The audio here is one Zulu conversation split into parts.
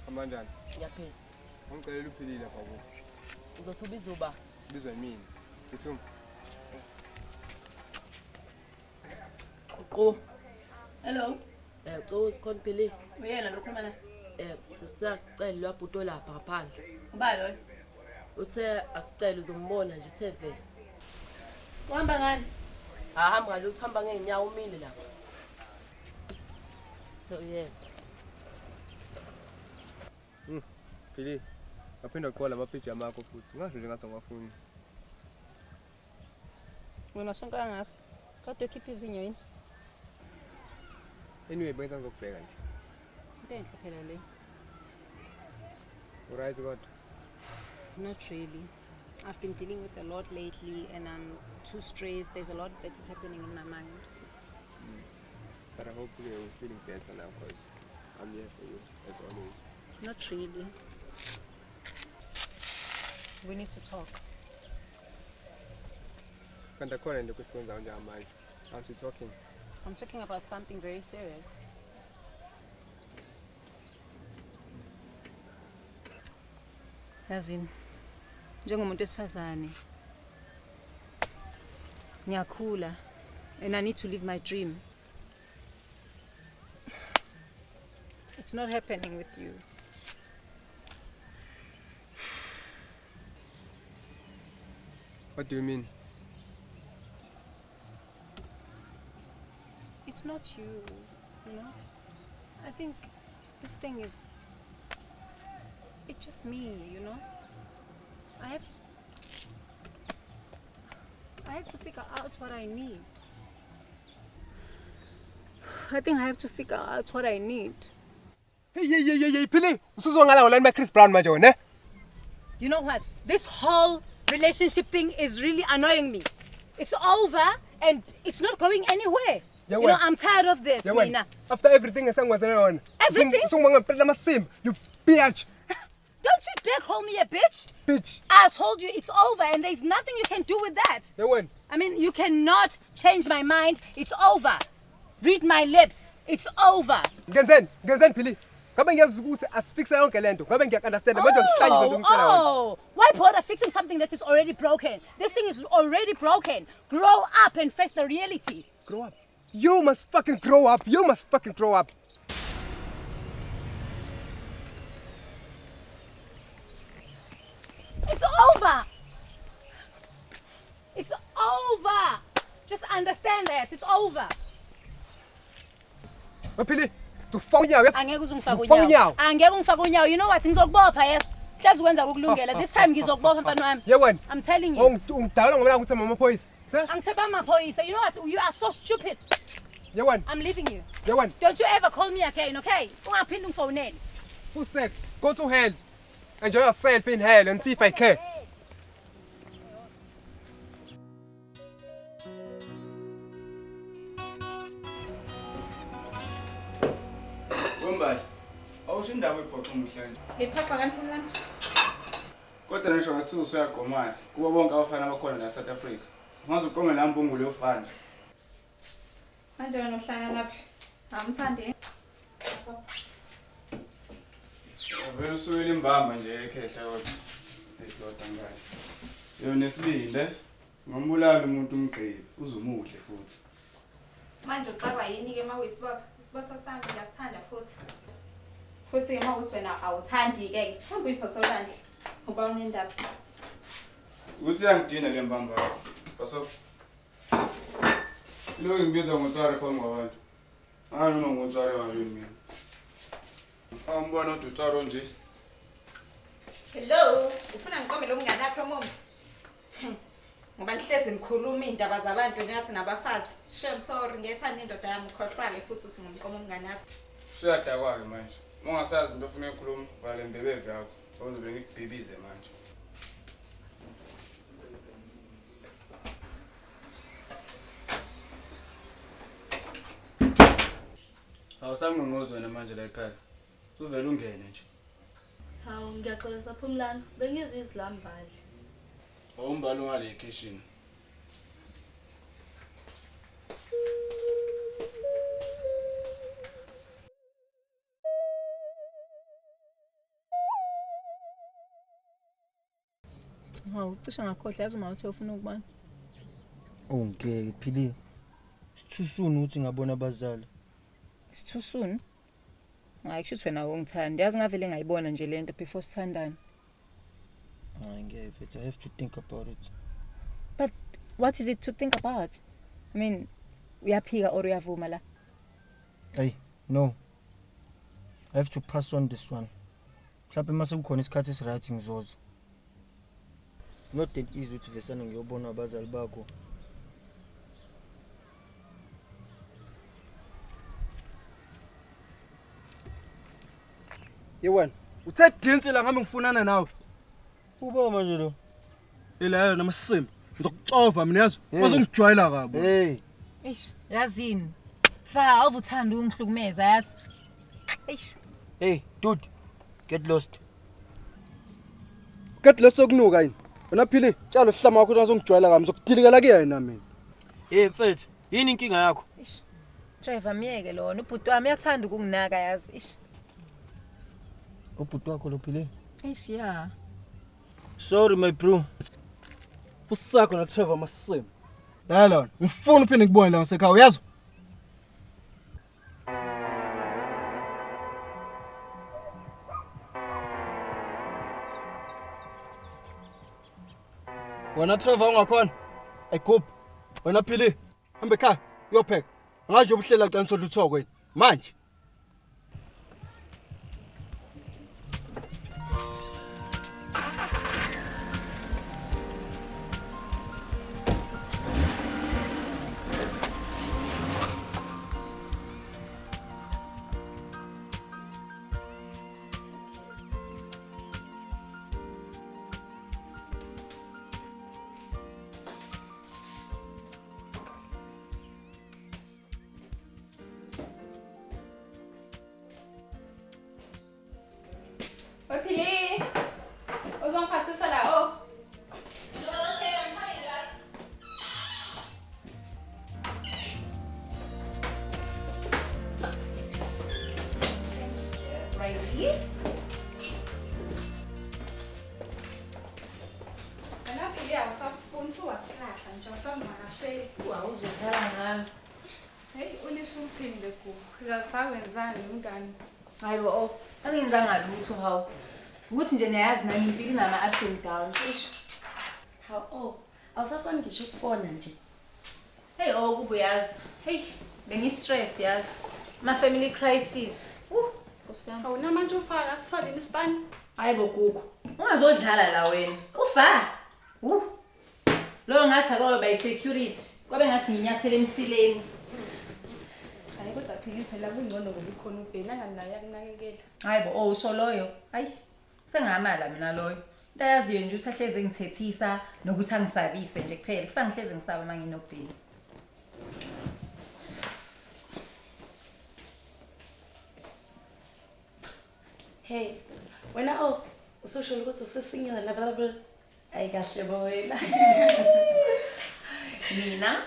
Amanjani? Ngiyaphila. Ngicela uphilile baba. Uzothi ubiza uba? Bizwa yimini. Ngithuma. Qo. Hello. Qo sikhonphile. Uyena lo khuluma la? Sisacela lwabhuto lapha ngaphandle. Uba lo? Uthe akucela uzombona nje uthe vele. Uhamba ngani? Ahamba ngalo uthamba ngeenyawo umile lapha. So yes. Phili. Ngaphinda uqola amapage amakho futhi. Ngasho nje ngathi ngafuni. Wena sonke kangaka. Kade khipha izinyo yini? Anyway, benza ngokubheka nje. Into enhle phela le. Right God. Not really. I've been dealing with a lot lately and I'm too stressed. There's a lot that is happening in my mind. But I hope you're feeling better now because I'm here for you as always. Not really. We need to talk. Kanti akhona into kwesikwenzayo njengamanje. How's she talking? I'm talking about something very serious. Yazini, njengomuntu wesifazane, ngiyakhula and I need to live my dream. It's not happening with you. What do you mean? It's not you, you know? I think this thing is... It's just me, you know? I have to figure out what I need. I think I have to figure out what I need. Hey, Phili, usuzongala la Chris Brown manje wena. You know what? This whole relationship thing is really annoying me. It's over and it's not going anywhere. Yeah, you know, I'm tired of this, Mina. After everything esangwazana wona. Everything? Sungangempela amasimba, you bitch. Don't you dare call me a bitch. Bitch. I told you it's over and there's nothing you can do with that. Yeah, when? I mean, you cannot change my mind. It's over. Read my lips. It's over. Ngenzeni Phili. Ngabe ngiyazi ukuthi asifixe yonke lento. Ngabe ngiyakunderstand manje ngihlanyisa into ngitshela wena. Oh, why bother fixing something that is already broken? This thing is already broken. Grow up and face the reality. Grow up. You must fucking grow up. You must fucking grow up. It's over. It's over. Just understand that. It's over. Phili, ufaka unyawo yes. Angeke uzungifaka unyawo. Angeke ungifaka unyawo. You know what? Ngizokubopha yes. Hlazi wenza ukulungela. This time ngizokubopha mfana wami. Yeah, when? I'm telling you. Ungidala ngoba ukuthi amaphoyisa. Angitheba amaphoyisa. You know what? You are so stupid. Yeah, when? I'm leaving you. Yeah, when? Don't you ever call me again, okay? Ungaphindi ungifonele. Who said? Go to hell. Enjoy yourself in hell and see if I care. Ngombani awusho indaba ephoqa umhlanje. Ngiphaqa kanjani lami? Kodwa nisho ngathi usuyaqomana kuba bonke abafana abakhona la South Africa. Ngaze uqome la mbungulo yofana. Manje wena uhlala laphi? Amthandi. Vele usuyile imbamba nje ekhehla kodwa. Edoda ngani. Yona esibinde ngombulala umuntu umgqibi uzumuhle futhi. Manje uxakwa yini ke mawuyisibotha? Isibotha sami ngiyasithanda futhi. Futhi mawuthi wena awuthandi ke. Hamba uyiphoso kandle. Uba unendaba. Uthi yangidina le mbamba yakho. Baso. Lo ngibiza ngotsare phambi kwabantu. Noma ngotsare wami mina. Ambona uDutsaro nje. Hello, ufuna ngiqome lo mngane wakho momo? Ngoba nihlezi nikhuluma indaba zabantu ngathi nabafazi. Shem sorry ngethanda indoda yami ukhohlwale futhi uthi ngomqomo umngane wakho. Suyadakwa ke manje. Ungasazi into ofuna ukukhuluma vale mbebeve yakho. Uzobe ngikubhibize manje. Awusangqongqozweni manje la ekhaya. Suvela ungene nje. Hawu ngiyaxolisa Phumlani, bengizwe izilambali. Awumbali ngale kitchen. Hawu, cishe ngakhohlwa yazi uma uthe ufuna ukubona. Oh ngeke phili. Too soon uthi ngabona abazali. It's too soon. Hayi kusho ukuthi wena ungithanda. Yazi ngavele ngayibona nje lento before sithandana. Hayi ngeke, I have to think about it. But what is it to think about? I mean, uyaphika or uyavuma la? Hey, no. I have to pass on this one. Mhlawumbe mase kukhona isikhathi esiright ngizoza. Not that easy ukuthi vesana ngiyobona abazali bakho. Yewena, uthe dinsi la ngambe ngifunana nawe. Uba manje lo. Elayo namasimbi. Ngizokuxova mina yazi. Bazongijwayela kabo. Hey. Eish, yazini. Fa awuvuthanda ungihlukumeza yazi. Eish. Hey, dude. Get lost. Get leso kunuka yini. Wena phili, tshalo sihlama wakho uzongijwayela kami, ngizokudilikela kuyena mina. Hey mfethu, yini inkinga yakho? Eish. Driver miyeke lona, ubhuti wami uyathanda ukunginaka yazi. Eish. Ubhuti wakho lo phili? Eish ya. Sorry my bro. Usakho na Trevor masimbi. La lona, ngifuna uphinde ngibone la ngasekhaya, uyazi? Wena Trevor ungakhona? Ayigubhi. Wena phili, hambe ekhaya, uyopheka. Angaje ubuhlela cana sodla uthoko wena. Manje. Ophili. Uzongiphathisa la oh. Ready? Wena phili awusasifuni suwasilahla nje awusazivakasheli. Awuzodlala ngami. Hey, ulisho uphinde ku. Uyasakwenzani mngani? Hayibo oh, angenzanga lutho hawu. Ukuthi nje niyazi nami impilo nama ups and downs. Eish. Hawu oh, awusafani ngisho ukufona nje. Hey oh kubuyazi. Hey, bengi-stressed yazi. Ma family crisis. Nkosi yami. Awuna manje ufaka sithole isibani. Hayibo gugu. Ungazodlala la wena. Kufa. Lo ngathi akoba i-security. Kwabe ngathi nginyathele emsileni. Hayi kodwa phili phela kungcono ngoba ikhona ubhena nganaye akunakekela. Hayibo oh usho loyo. Hayi. Sengamala mina loyo. Into ayaziyo nje ukuthi ahleze ngithethisa nokuthi angisabise nje kuphela. Kufanele ngihleze ngisaba manginobheni. Hey, wena oh, ususho ukuthi usesingela available. Ayikahle bo wena. Mina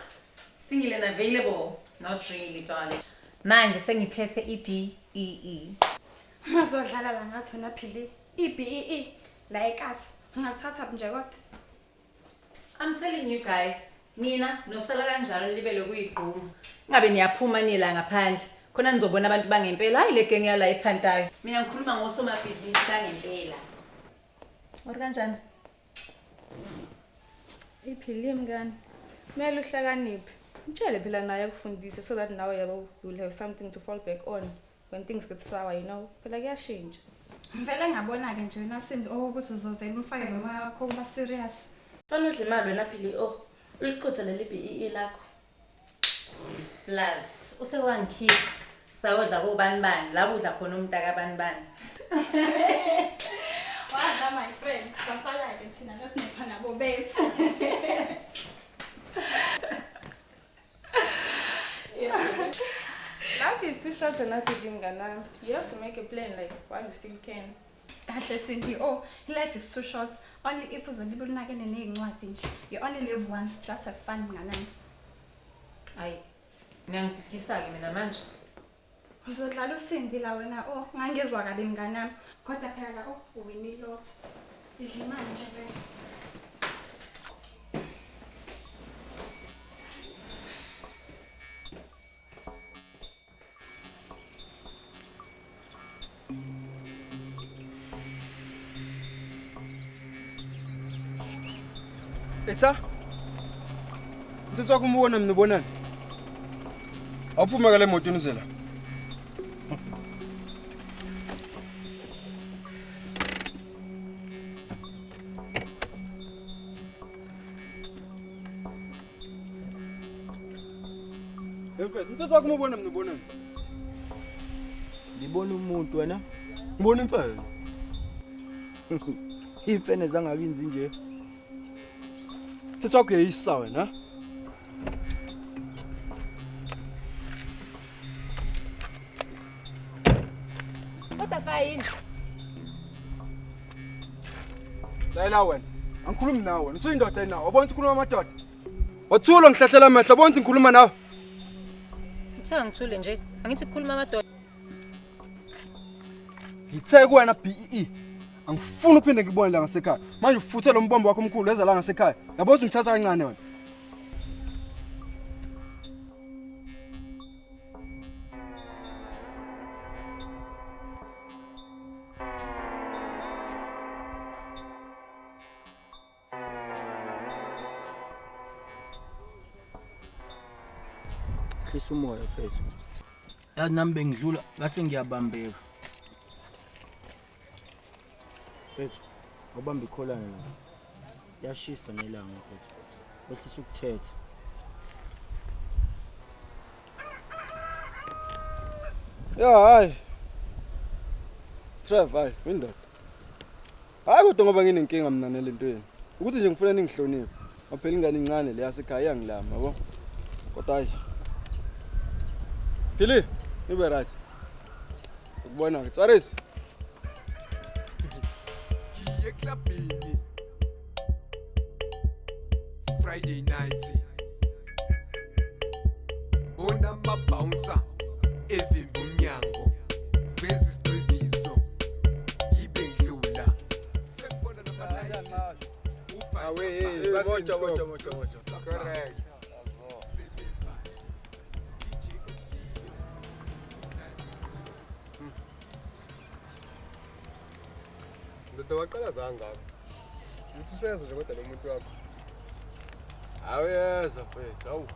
single and available, not really darling. Manje sengiphethe iBEE. Mazodlala la ngathi wena phili. iBEE la ekasi. Ngakuthatha nje kodwa. I'm telling you guys, nina nosala kanjalo libele kuyigquma. Ngabe niyaphuma nila ngaphandle. Khona nizobona abantu bangempela hayi le gang yala ephantayo. Mina ngikhuluma ngosomabhizinisi bangempela. Ori kanjani? Iphili mngani. Kumele uhlakaniphe. Mtshele phela naye akufundise so that now you will have something to fall back on when things get sour, you know. Phela kuyashintsha. Ngivele ngabona ke nje wena Simbi ukuthi uzovela ufake noma yakho uba serious. Fana udle imali wena phili oh. Uliqhutha leli BEE lakho. Plus, usewangikhipha. Sawodla kobani bani, la kudla khona umntaka bani bani. Wadla my friend, sasala ke thina losinethana bo bethu. Life is too short and nothing mngani. You have to make a plan like while you still can. Kahle Simbi oh, life is too short. Only if uzolibe unakene nezincwadi nje. You only live once, just have fun mnganami. Hayi. Ngiyangididisa ke mina manje. Uzodlala uSindi la wena oh, ngangizwa kabi mnganami. Kodwa phela la oh, uwini lot. Idla imali nje le. Etsa. Ntse wakho umbona mina ubonani? Awuphuma kale moto unizela. Ntse wakho umbona mina ubonani? Ngibona umuntu wena. Ngibona imfene. Imfene zangakinzi nje. Ntse wakho yeyisa wena. Kodwa fayini. Layela wena. Angikhulumi nawe wena. Usuyindoda nawe. Wabona ukukhuluma amadoda. Wathulo ngihlahlela amehlo. Wabona ngikhuluma nawe. Ngithe ngithule nje. Angithi ukukhuluma amadoda. Ngithe kuwena BEE. Angifuni uphinde ngibone la ngasekhaya. Manje ufuthe lo mbombo wakho omkhulu eza la ngasekhaya. Yabo uzungithatha kancane wena. Hlisa umoya mfethu. Yazi nami bengidlula ngase ngiyabambeka. Mfethu, awubamba ikholana la. Yashisa nelanga mfethu. Wehlisa ukuthetha. Ya hayi. Hayi, windoda. Hayi kodwa ngoba nginenkinga mina nelentweni. Ukuthi nje ngifuna ningihloniphe. Ngaphela ingane incane le yasekhaya iyangilama, yabo. Kodwa hayi. Phili, nibe right. Ukubona ke, Tsaris. Clubbing Friday night. Bona mabouncer evimba umnyango. Vezi Treviso. Kibe ngidlula. Sekubona nabalayithi. Awe, mocha. Correct. Waqala zangaka. Uthi useyenza nje kodwa nomuntu wakho. Awuyeza mfethu, awu.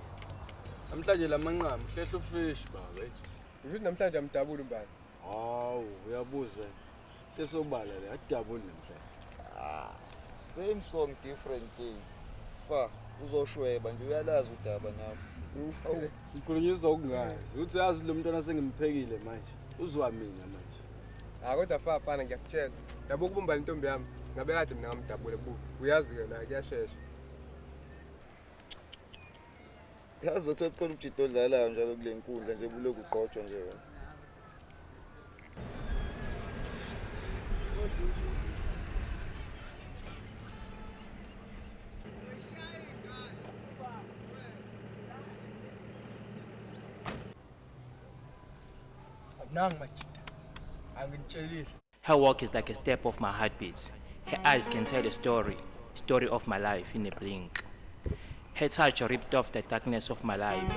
Namhlanje lamanqama hlehla ufish baba. Ngisho namhlanje amdabula umbani. Hawu, uyabuza. Kesobala le adabule namhlanje. Same song, different days. Fa, uzoshweba nje uyalazi udaba nawe. Awu, ngikhulunyiswa ukungazi. Uthi yazi lo mntwana sengimphekile manje. Uzwa mina manje. Kodwa fafana ngiyakutshela. Yabo ukubumba intombi yami. Ngabe kade mina ngamdabule bu. Uyazi ke la kuyashesha. Yazi ukuthi khona umjito odlalayo njalo kule nkundla nje buloku uqotshwa nje wena. Nang machita. Angitshela. Her walk is like a step of my heartbeat. Her eyes can tell a story of my life in a blink. Her touch ripped off the darkness of my life,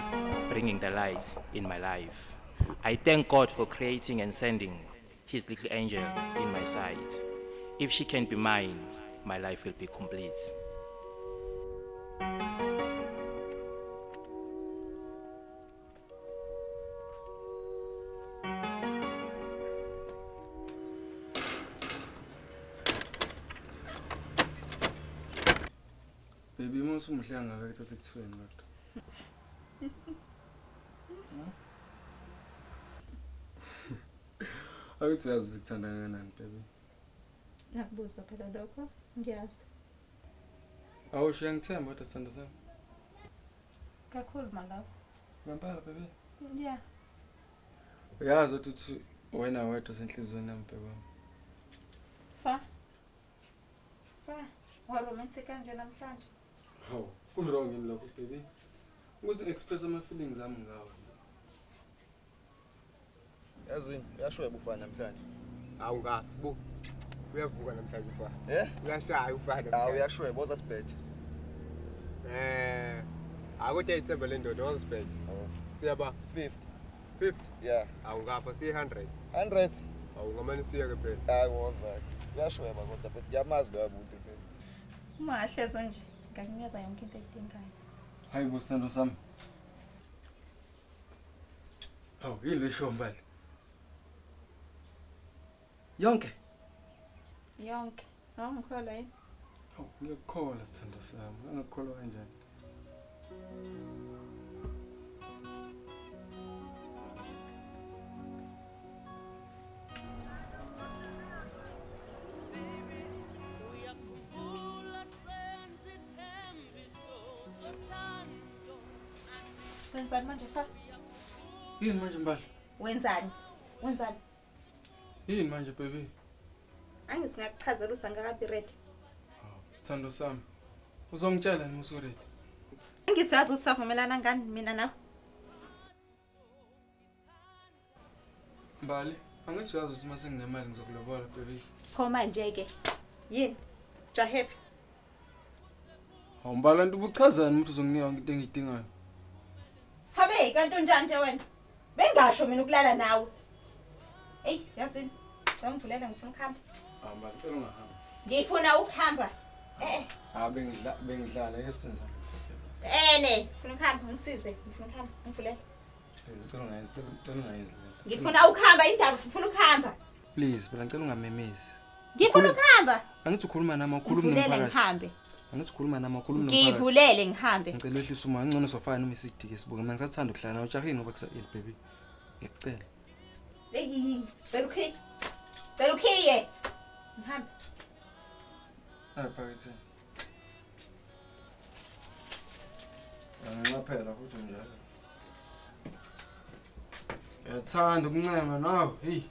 bringing the light in my life. I thank God for creating and sending His little angel in my sight. If she can be mine, my life will be complete. Baby, mose umhlanga ngakuthatha ekuthweni kodwa. Awuthi uyazi ukuthanda kanani baby. Nakubuza phela lokho, ngiyazi. Awusho uyangithemba kodwa sithando sami. Kakhulu malapha. Ngempela baby. Yeah. Uyazi ukuthi wena wedwa senhlizweni yami baby. Fa, waromantic kanje namhlanje. Hawu, kunwrong yini lokho baby? Ukuthi express ama feelings ami ngawe. Yazi, uyashweba ufana namhlanje. Awungafi bu. Uyavuka namhlanje ufa. Uyashaya ufana. Uyashweba oza sibheje. Kodwa ithemba le ndoda wazibheke. Siyaba 50. Yeah. Awungafa siye 100. 100. Awungamane siye ke phela. Hayi woza. Uyashweba kodwa phela ngiyamazi lo yabuthi phela. Uma ahlezo nje, ngakunikeza yonke into ekudingayo. Hayi bo sithando sami. Hawu yini le show mbali? Yonke? Yonke. Ngikholwa yini? Hawu ngiyakukholwa sithando sami. Angakukholwa kanjani? Wenzani manje fa? Yini manje mbali? Wenzani? Wenzani? Yini manje baby? Angithi ngakuchazela usangakabi ready. Sithando sami. Uzongitshela nini usoredi? Angithi yazi usavumelana ngani mina nawe? Mbali, angijazi ukuthi mase nginemali ngizokulobola baby. Pho manje ke. Yini? Jahappy. Hawu mbali antu ubuchazani ukuthi uzonginika yonke into engiyidingayo. Habe kanti unjani nje wena? Bengasho mina ukulala nawe. Ey, yazini. Ngivulele ngifuna ukuhamba. Mbali ngicela ungahamba. Ngifuna ukuhamba. Bengidlala yesenza. Ngifuna ukuhamba ngisize. Ngifuna ukuhamba ngivulele. Ngicela ungayenzi. Ngifuna ukuhamba indaba ngifuna ukuhamba. Please, phela ngicela ungamemezi. Ngifuna ukuhamba. Angithi ukhuluma nami ukhuluma Ngivulele nomphakathi. ngihambe. Angithi ukhuluma nami ukhuluma nomphakathi. Ngivulele ngihambe. Ngicela wehlisa uma ngcono sofana noma isidike sibuke. Mina ngisathanda ukuhlala nawe ujahini ngoba kusayile baby. Ngikucela. Hey, Zelukhi. Zelukhiye. Ngihambe. Hayi phakathi. Ngaphela futhi njalo. Yathanda ukuncenga nawe. Hey.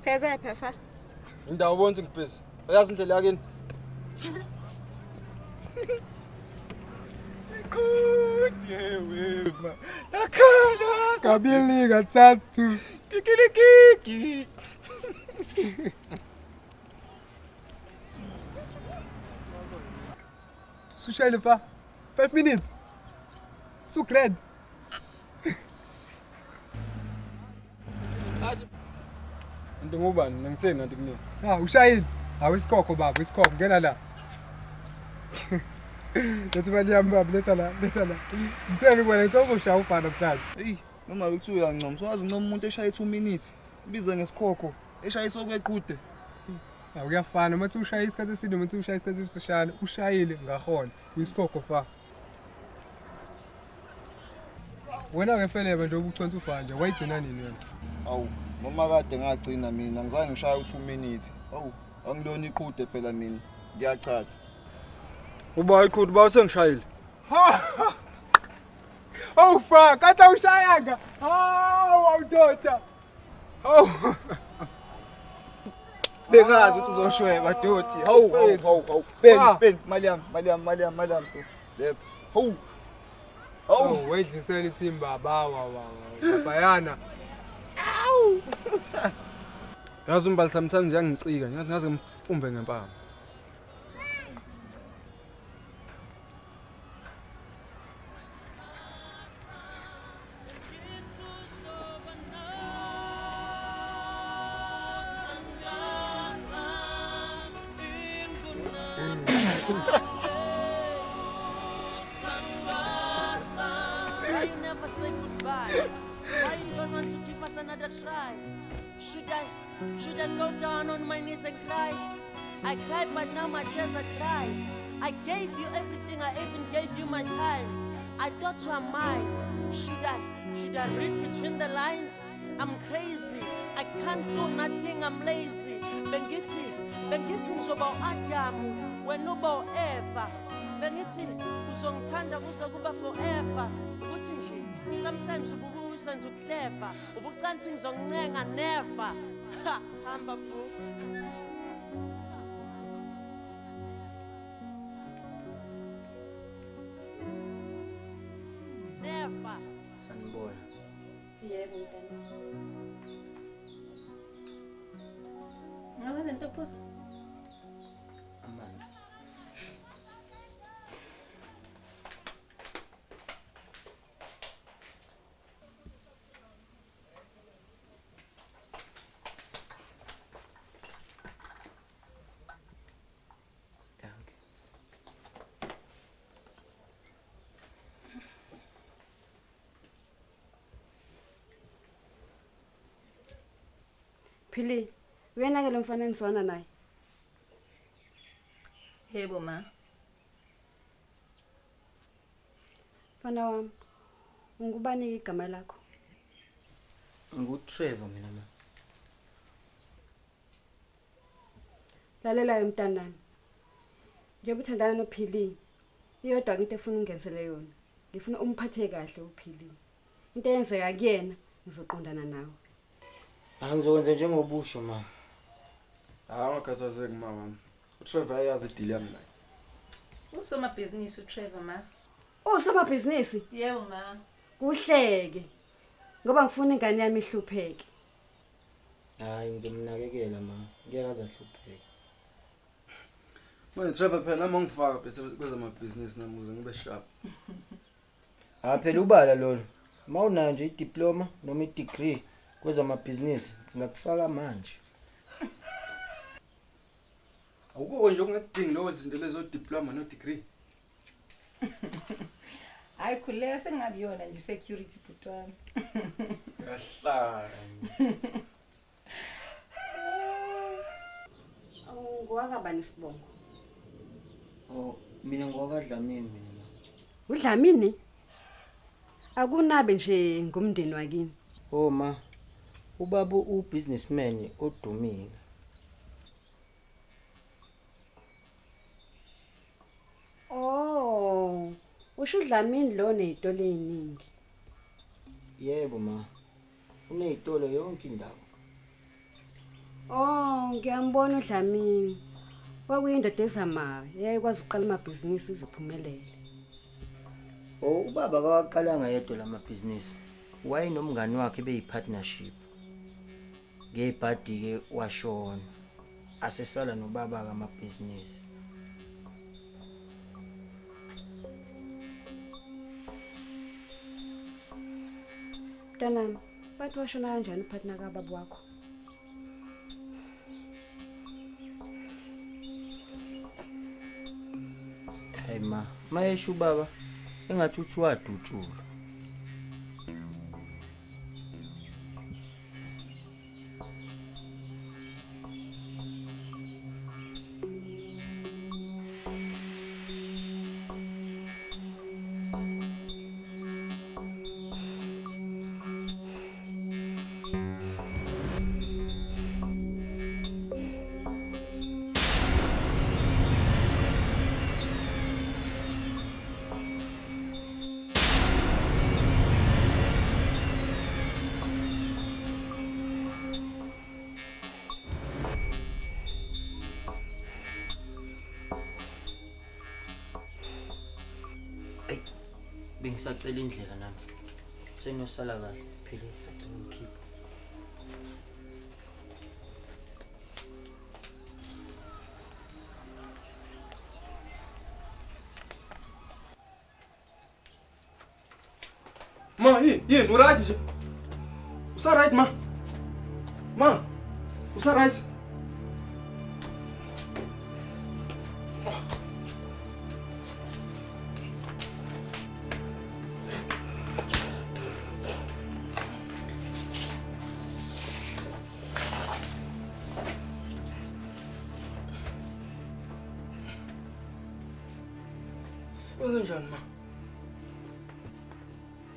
Pheze phefa. Indawo bonke ngibhezi. Uyazi indlela yakini? Yewe ma. Yakhala kabili kathathu. Kikirikiki. Sushayile fa. 5 minutes. So great. Into ngubani ngitheni nanti kunini? Ushayile. Hawu isikhokho baba, isikhokho ngena la. Letha imali yami baba, letha la. Ngitheni kuwena ngithi uzoshaya ufana namhlanje. Hey, noma bekuthiwa uyancoma, sowazi uncoma umuntu eshaya 2 minutes. Biza ngesikhokho, eshaya sokwequde. Hawu kuyafana, mathi ushaya isikhathi eside, mathi ushaya isikhathi esifishane, ushayile ngahona. Uyisikhokho fa. Wena ngefeleba nje ubuchonsa ufana nje, wayigcina nini wena? Awu, noma kade ngagcina mina, ngizange ngishaya 2 minutes. Awu, angilona iqude phela mina. Ngiyachatha. Uba iqhudu ba usengishayile. Oh fuck, kade ushayanga. Hawu awudoda. Oh. Bengazi ukuthi uzoshweba doti. Hawu. Ben, mali yami. Let's. Hawu. Oh, wedlisela ithimba bawa. Bayana. Awu. Yazi umbali sometimes yangicika, ngaze ngimfumbe ngempama. Why you never say goodbye? Why you don't want to give us another try? Should I go down on my knees and cry? I cried, but now my tears are dry. I gave you everything, I even gave you my time. I thought you are mine. Should I read between the lines? I'm crazy. I can't do nothing, I'm lazy. Bengithi njoba Adamu, wena uba Eva. Bengithi uzongithanda kuze kuba forever. Uthi nje sometimes ubukuza nje ukuhleva, ubucansi ngizoncenga never. Ha, hamba bro. Never. Sanibona. Yebo mntana. Ngabe lento phuza? Amanzi. Phili, wena ke lo mfana engizwana naye. Yebo ma. Mfana wami, ngubani igama lakho? NguTrevor mina ma. Lalela emntanami. Njengoba uthandana noPhili, iyodwa into efuna ungenisele yona. Ngifuna umphathe kahle uPhili. Into eyenzeka kuyena ngizoqondana nawe. Angizokwenza njengobusho ma. Angakhathazeki mama. uTrevor ayazi idili yami naye. Usomabhizinisi uTrevor ma. Usomabhizinisi? Yebo ma. Kuhleke. Ngoba ngifuna ingane yami ihlupheke. Hayi ngimnakekela ma. Ngeke aze ahlupheke. Manje Trevor phela nami ngifaka kwezamabhizinisi namuze ngibe sharp. Phela ubala lolo. Mawunayo nje idiploma noma idegree kwezamabhizinisi ngakufaka manje. Awuko nje ungakudingi lo zinto lezo diploma no degree. Hayi khuleka sengingabiyona nje security butwami. Yahlala. Ngowakabani isibongo? Mina ngowakadlamini mina. Udlamini? Akunabe nje ngumndeni wakini. Ma. Ubaba ubusinessman odumile. Usho uDlamini lo nezitolo eziningi. Yebo ma. Unezitolo yonke indawo. Ngiyambona uDlamini. Kwakuyindoda ezamayo, yayikwazi ukuqala amabhizinisi izophumelele. Ubaba kawaqalanga yedwa lamabhizinisi. Wayenomngani wakhe beyipartnership. Ngebhadi ke washona. Asesala nobaba kamabhizinisi. Mntanami, bathi washona kanjani upartner kababa wakho? Hey ma, mayesho ubaba engathi uthi wadutshulwa. Bengisacela indlela nami. Senosala kahle phela sacela ukhipha. Ma, yini uright nje? Usa right ma? Ma, usa right? Kwenzenjani ma?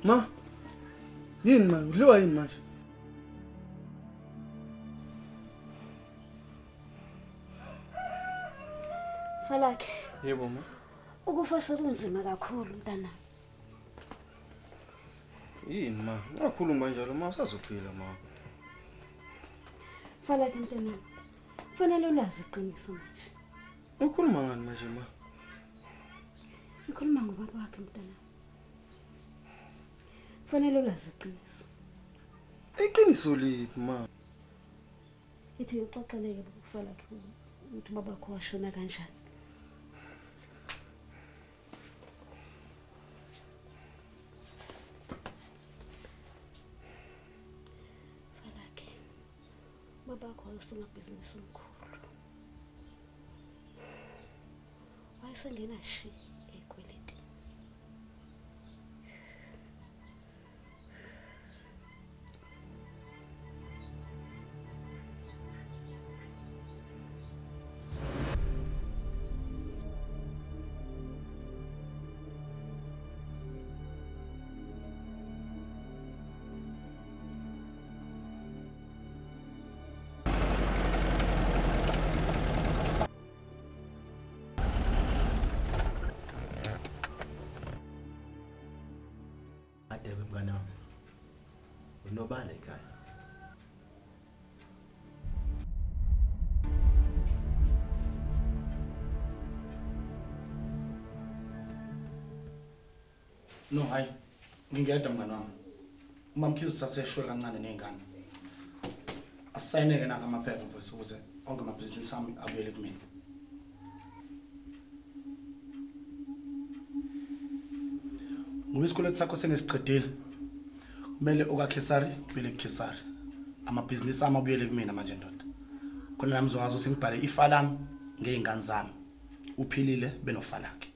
Ma? Yini manje? Udliwa yini manje? Falakhe, Yebo ma. ukufa sekunzima kakhulu mntana. Yini ma? Ungakhuluma kanjalo ma, usazophila ma. Falakhe mntana. Kufanele ulazi iqiniso manje. Ukhuluma ngani manje ma? Ngikhuluma ngobaba wakhe mntana. Kufanele ulazi iqiniso. Iqiniso liphi ma? Ithi uxoxeleke Falakhe ukuthi baba wakho washona kanjani. Baba wakho wayesomabhizinisi omkhulu. Wayesengena shi ekweleti. Debe mngane wami. Unobala ekhaya. No, hayi. Ngingedwa mngane wami. Umamkhizi saseshwe kancane nezingane. Asayineke naka amaphepha mfowethu ukuze onke amabhizinisi ami abuyele kumina. Ngoba isikole sakho senesiqedile. Kumele okaKhesari ubuyele kuKhesari. Amabhizinisi ami abuyele kumina manje ndoda. Khona nami uzokwazi ukuthi ngibhale ifa lami ngeingane zami. Uphilile benofa lakhe.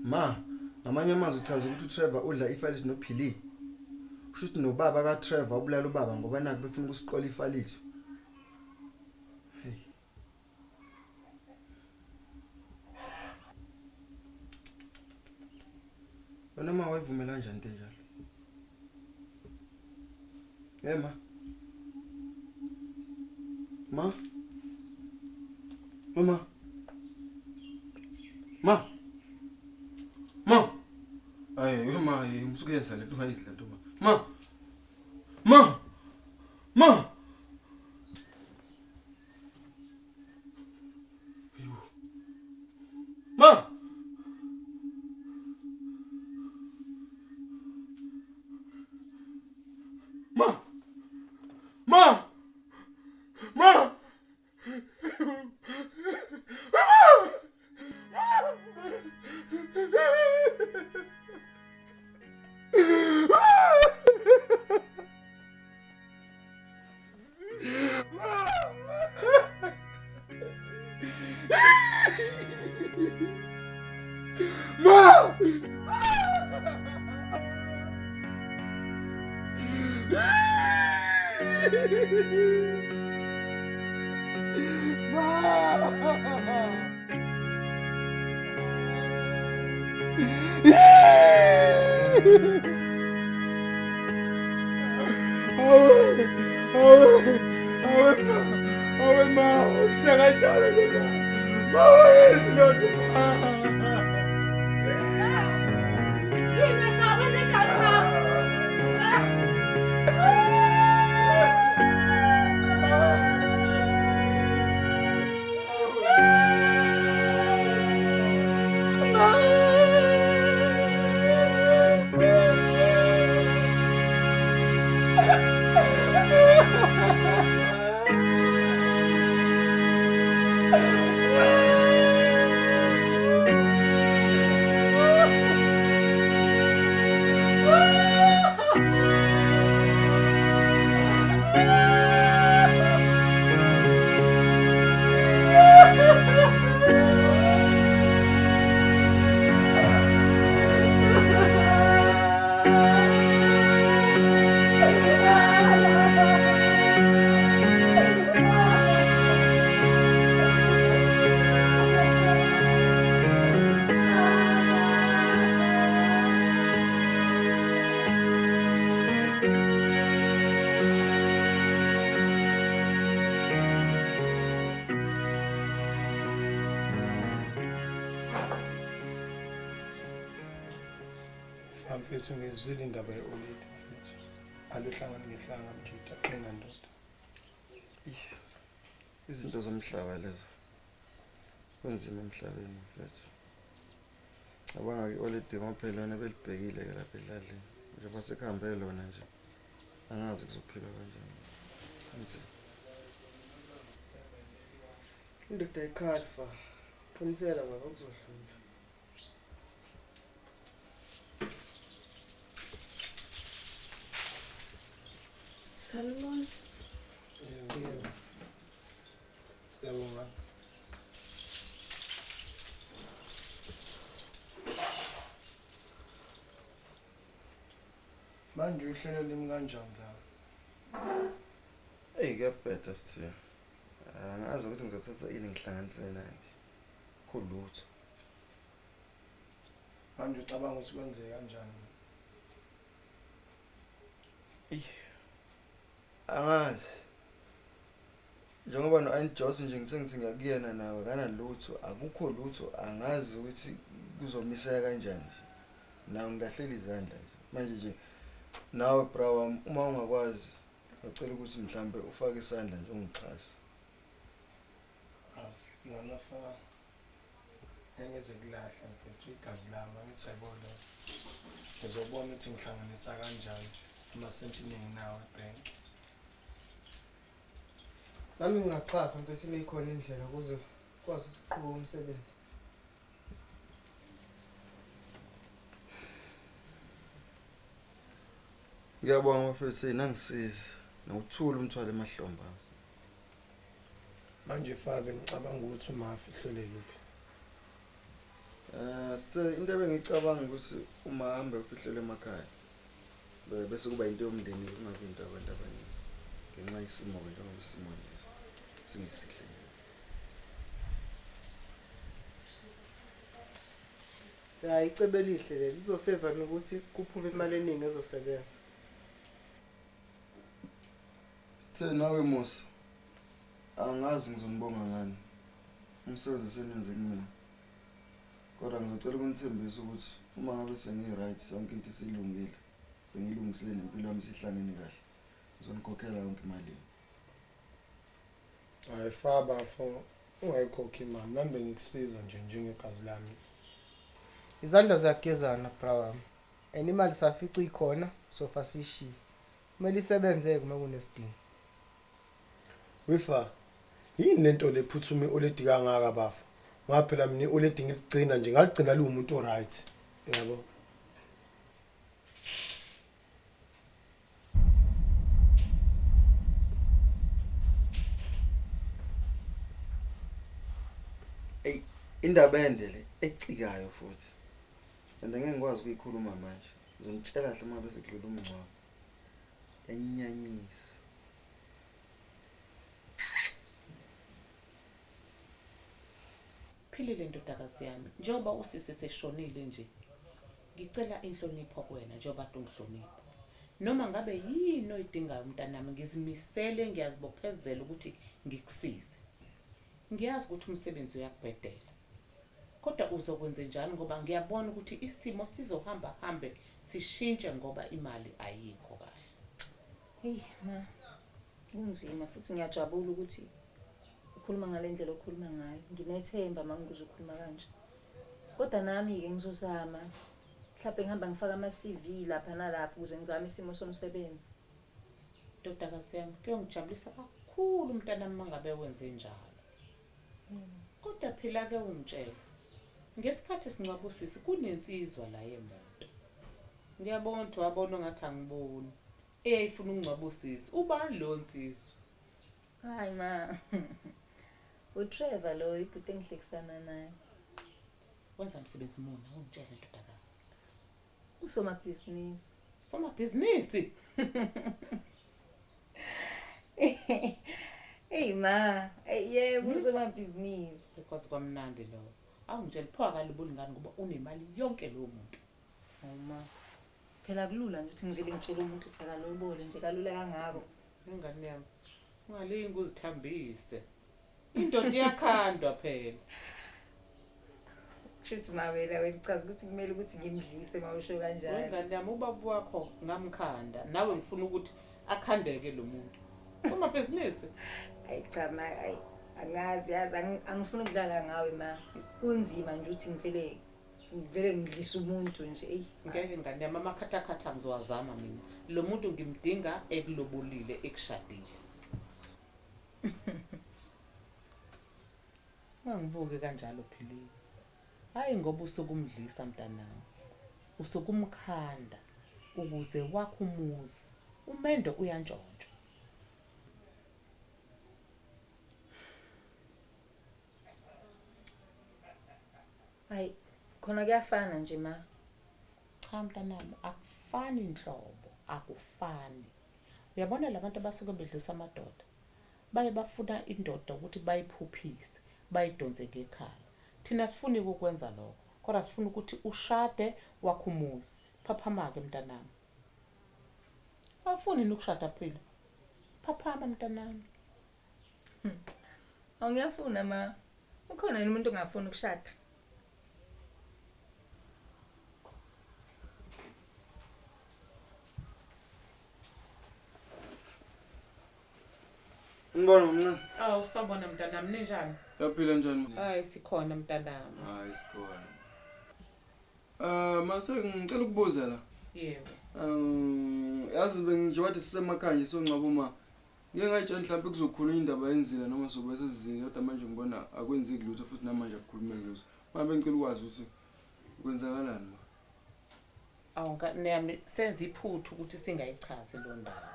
Ma, ngamanye amazwi uchaza ukuthi uTrevor udla ifa lethu nophili. Kusho ukuthi nobaba kaTrevor ubulala ubaba ngoba nakho befuna ukusiqola ifa lethu. Hey. Wena ma wayivumela kanjani into enjalo? Ma. Ma. Mama. Ma. Ma. Ay, ma, umsukenza lento ngayizile lento ma. Ma. Ma. Ma. Ma. Ma. Ma. Mfethu ngizwile indaba yeolide mfethu. Aluhlangana nehlanga mjida qina ndoda. Izinto zomhlaba lezo. Kunzima emhlabeni mfethu. Abanga ke olide ngophela wena belibhekile ke lapha edladleni. Nje basekuhambe lona nje. Angazi kuzophila kanjani. Anzi. Indoda ayikhalfa. Qinisela baba kuzohlula. Salon. Yebo. Siyabonga. Manje uhlelo limi kanjani zami? Hey, kuyabheda sithe. Angazi ukuthi ngizothatha ini ngihlanganisele naye nje. Khulutho. Manje ucabanga ukuthi kwenzeke kanjani? Angazi. Njengoba no-Anjos nje ngithe ngithi ngiyakuyena nawe kanalutho, akukho lutho, angazi ukuthi kuzomiseka kanjani nje. Nawe ngilahlela izandla nje. Manje nje nawe bra wami uma ungakwazi ngicela ukuthi mhlambe ufake isandla nje ungichase. Asinganafa engeze kulahla mfethu igazi lami angithi ayibona. Ngizobona ukuthi ngihlanganisa kanjani amasenti enginawo ebank. Nami ngingachasa mfethu ikhona indlela ukuze kwazi ukuqhubeka umsebenzi. Ngiyabonga mfethu nangisiza nokuthula umthwalo emahlombe ami. Manje Fabe ngicabanga ukuthi umafi hlole kuphi. Sithe into ebengicabanga ukuthi uma hambe ufihlele emakhaya bese kuba into yomndeni kungabi into abantu abaningi ngenxa yesimo njengoba isimo nje singisihle. Ya icebe elihle leli lizoseva nokuthi kuphume imali eningi ezosebenza. Sithe nawe Musa angazi ngizonibonga ngani umsebenzi senenze kumina. Kodwa ngizocela ukunithembisa ukuthi uma ngabe sengi-right yonke into isilungile sengilungisile nempilo yami sihlangene kahle ngizonikhokhela yonke imali. Hayi Faba fo ungayikhokhi imali nambe ngikusiza nje njengegazi lami. Izandla ziyagezana bra wami. And imali safica ikhona sofa sishiye. Kumele isebenzeke uma kunesidingo. Wifa yini lento lephuthumi oledi kangaka bafu? Ngaphela mina oledi ngigcina nje ngaligcina lo umuntu oright. Yabo. Hey, indaba ende le ecikayo futhi. Ende ngeke ngikwazi ukuyikhuluma manje. Ngizongitshela kahle uma bese kudlula umngcwabo. Yanyanyisa. Philile ndodakazi yami njengoba usisi seshonile nje ngicela inhlonipho kuwena njengoba ungihlonipha noma ngabe yini oyidingayo mntanami ngizimisele ngiyazibophezela ukuthi ngikusize ngiyazi ukuthi umsebenzi uyakubhedela kodwa uzokwenza njani ngoba ngiyabona ukuthi isimo sizohamba hambe sishintshe ngoba imali ayikho kahle. Hey ma kunzima futhi ngiyajabula ukuthi ukhuluma ngalendlela okhuluma ngayo. Nginethemba mangikuze ukhuluma kanje. Kodwa nami ke ngizozama. Mhlawumbe ngihamba ngifaka ama-CV lapha nalapha ukuze ngizame isimo somsebenzi. Ndodakazi yami kuyongijabulisa kakhulu mntanami mangabe wenze njalo. Kodwa phela ke ungitshela. Ngesikhathi singcwaba usisi kunensizwa la yemoto. Ngiyabona ukuthi wabona ngathi angiboni. Eyayifuna ukungcwaba usisi. Ubani lo nsizwa? Hayi ma. uTrevor lo ibhuti engihlekisana naye. Wenza umsebenzi mona ungitshela ndodakazi. Usomabhizinisi. Somabhizinisi? Hey ma, yebo usomabhizinisi. Because kwamnandi lo. Awungitshela pho akalibuli ngani ngoba unemali yonke lo muntu. Uma phela kulula nje ukuthi ngivele ngitshele umuntu ukuthi akalobole nje kalula kangako. Ingane yami. Ungalingi uzithambise. Indoda iyakhandwa phela. Kushuthi mawela wechaza ukuthi kumele ukuthi ngimdlise mawusho kanjalo. Ingane yami ubaba wakho ngamkhanda nawe ngifuna ukuthi akhandeke lo muntu. Somabhizinisi? Ayi cha ma angazi yazi angifuni ukudlala ngawe ma. Kunzima nje ukuthi ngivele ngidlisa umuntu nje. Ngeke ngane yami amakhathakhatha ngizowazama mina. lo muntu ngimdinga ekulobulile ekushadile. Ungangibuki kanjalo Philile. Hayi ngoba usukumdlisa mntanami. Usukumkhanda ukuze wakhe umuzi. Umendo uyantshontshwa. Hayi, khona kuyafana nje ma. Cha mntanami, akufani inhlobo, akufani. Uyabona labantu abasuke bedlisa amadoda. Baye bafuna indoda ukuthi bayiphuphise, bayidonse ngekhaya. Thina sifuni ukukwenza lokho, kodwa sifuna ukuthi ushade wakhe umuzi. Phaphama ke mntanami. Awufuni ukushada phela. Phaphama mntanami. Awungiyafuna ma. Ukhona yini umuntu ongafuni ukushada? Ngibona mncane. Awu sabona mntanami ninjani? Yaphila njani? Hayi sikhona mntanami. Hayi sikhona. Mase ngicela ukubuza la. Yebo. Yazi bengithi wathi sisemakhaya nje songcaba uma ngeke ngayitshela mhlawumbe kuzokhuluma indaba yenzila noma sobe sesizini kodwa manje ngibona akwenzeki lutho futhi namanje akukhulumeki lutho. Manje bengicela ukwazi ukuthi kwenzakalani ma. Nami senze iphuthu ukuthi singayichazi lo ndaba.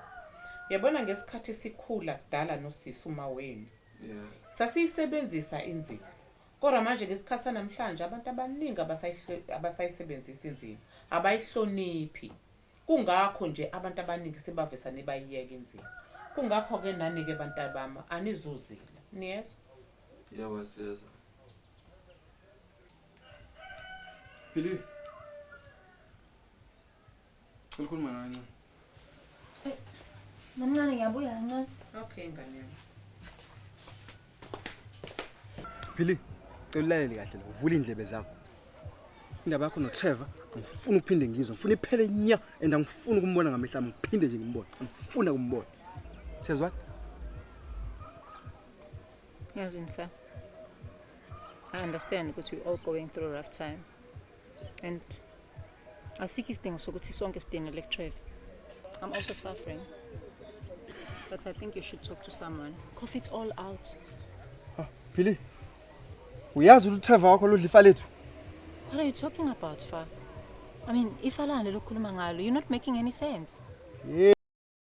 Uyabona ngesikhathi sikhula kudala nosisi uma wenu. Yeah. Sasiyisebenzisa inzilo. Kodwa manje ngesikhathi namhlanje abantu abaningi abasayisebenzisa inzilo, abayihloniphi. Kungakho nje abantu abaningi sebavesane bayiyeka inzilo. Kungakho ke nani ke bantu bami anizuzile. Niyezwa? Yawaseza. Phili. Ukhuluma nani? Mamncane ngiyabuya kancane. Okay ngane yami. Phili, ulalele kahle la, uvula indlebe zakho. Indaba yakho noTrevor, ngifuna uphinde ngizwe, ngifuna iphele nya and angifuni ukumbona ngamehla ngiphinde nje ngimbone. Ngifuna ukumbona. Siyazwa? Yazi Mfa. I understand ukuthi we're all going through a rough time. And asikho isidingo sokuthi sonke sidinge Trevor. I'm also suffering. But I think you should talk to someone. Cough it all out. Phili. Uyazi ukuthi uTrevor wakho lodla ifa lethu? What are you talking about, Fa? I mean, if alane lokhuluma ngalo, you're not making any sense. Yeah.